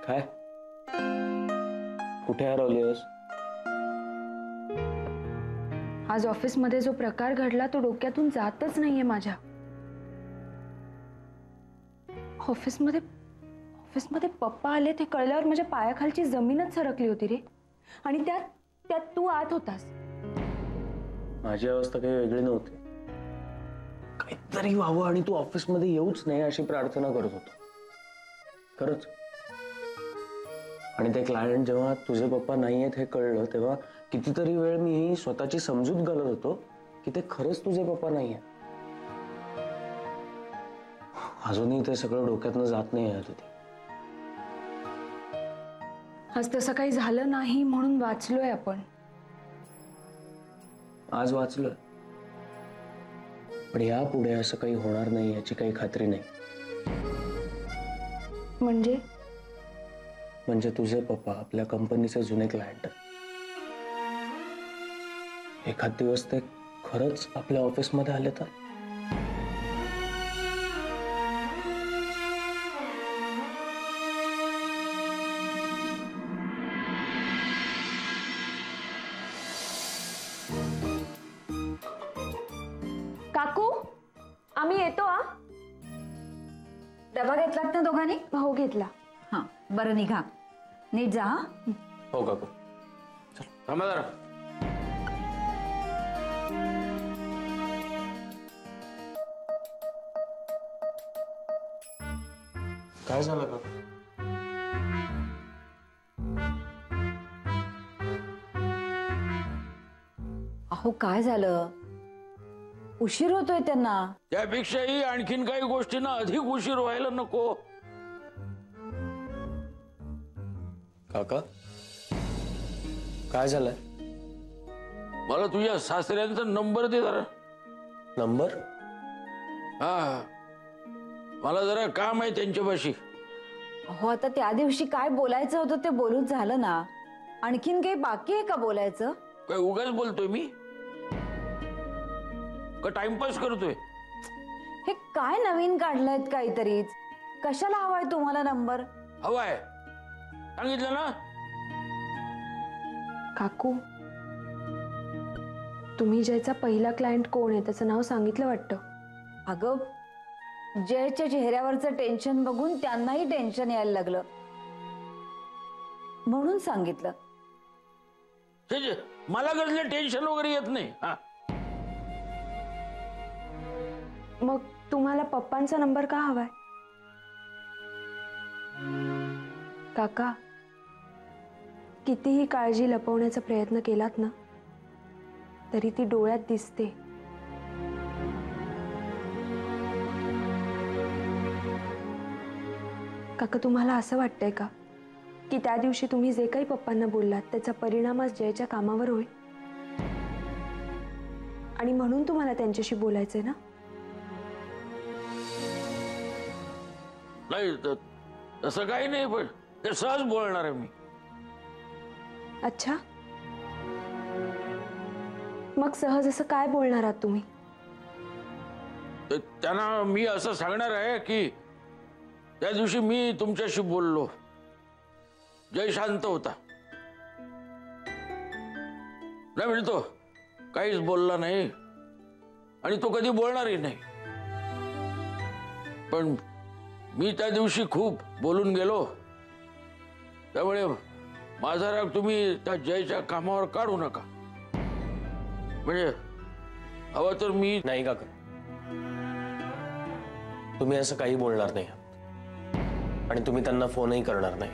काय? कुठे हरवलीस? आज ऑफिसमध्ये जो प्रकार घडला तो डोक्यातून जातच नाहीये माझ्या. ऑफिसमध्ये पप्पा आले ते कळल्यावर माझ्या पायाखालची जमीनच सरकली होती रे. आणि त्यात तू आत होतास. माझी अवस्था काही वेगळी नव्हती. काहीतरी व्हावं आणि तू ऑफिसमध्ये येऊच नाही अशी प्रार्थना करत होतो. खरंच. आणि ते क्लायंट जेव्हा तुझे पप्पा नाही आहेत हे कळलं तेव्हा कितीतरी वेळ मी स्वतःची समजूत घालत होतो की ते खरंच तुझे पप्पा नाही आहेत. अजूनही ते सगळं डोक्यातनं जात नाही आहे तुझी. आज तसं काही झालं नाही म्हणून वाचलोय आपण. आज वाचलोय, पण यापुढे असं काही होणार नाही याची काही खात्री नाही. म्हणजे तुझे पप्पा आपल्या कंपनीचे जुने क्लायंट. एखाद दिवस ते खरंच आपल्या ऑफिसमध्ये आले तर. काकू, आम्ही येतो. डबा घेतलात ना दोघांनी? हो घेतला. हां बरं निघा, नीट जा. हो काकू. चल थांबा जरा. काय झालं काकू? अहो काय झालं? उशीर होतोय त्यांना. त्यापेक्षाही आणखीन काही गोष्टींना अधिक उशीर व्हायला नको. काका काय झालंय? मला तुझ्या सासऱ्यांचा नंबर दे जरा. नंबर? हा, मला जरा काम आहे त्यांच्यापाशी. हो आता त्या दिवशी काय बोलायचं होतं ते बोलूच झालं ना. आणखीन काही बाकी आहे का बोलायचं? काय उगाच बोलतोय मी का टाइमपास करतोय? हे काय नवीन काढलंयत काहीतरीच. कशाला हवाय तुम्हाला नंबर? हवाय सांगितलं ना. काकू, तुम्ही जयचा पहिला क्लायंट कोण आहे त्याचं नाव सांगितलं वाटतं. अगं जयच्या चेहऱ्यावरचं टेन्शन बघून त्यांनाही टेन्शन यायला लागलं म्हणून सांगितलं. मला कसलं टेन्शन वगैरे येत नाही. मग तुम्हाला पप्पांचा नंबर का हवाय? काका, कितीही काळजी लपवण्याचा प्रयत्न केलात ना तरी ती डोळ्यात दिसते. काका, तुम्हाला असं वाटतंय का की त्या दिवशी तुम्ही जे काही पप्पांना बोललात त्याचा परिणाम आज जयच्या कामावर होईल आणि म्हणून तुम्हाला त्यांच्याशी बोलायचंय ना? नाही तसं काही नाही, पण ते सहज बोलणार आहे मी. अच्छा, मग सहज असं काय बोलणार आहात तुम्ही? त्यांना मी असं सांगणार आहे की त्या दिवशी मी तुमच्याशी बोललो, जय शांत होता. नाही म्हणजे तो काहीच बोलला नाही आणि तो कधी बोलणारही नाही. पण मी त्या दिवशी खूप बोलून गेलो, त्यामुळे माझा राग तुम्ही त्या जयच्या कामावर काढू नका. म्हणजे हवं तर मी. नाही काका, तुम्ही असं काही बोलणार नाही आणि तुम्ही त्यांना फोनही करणार नाही.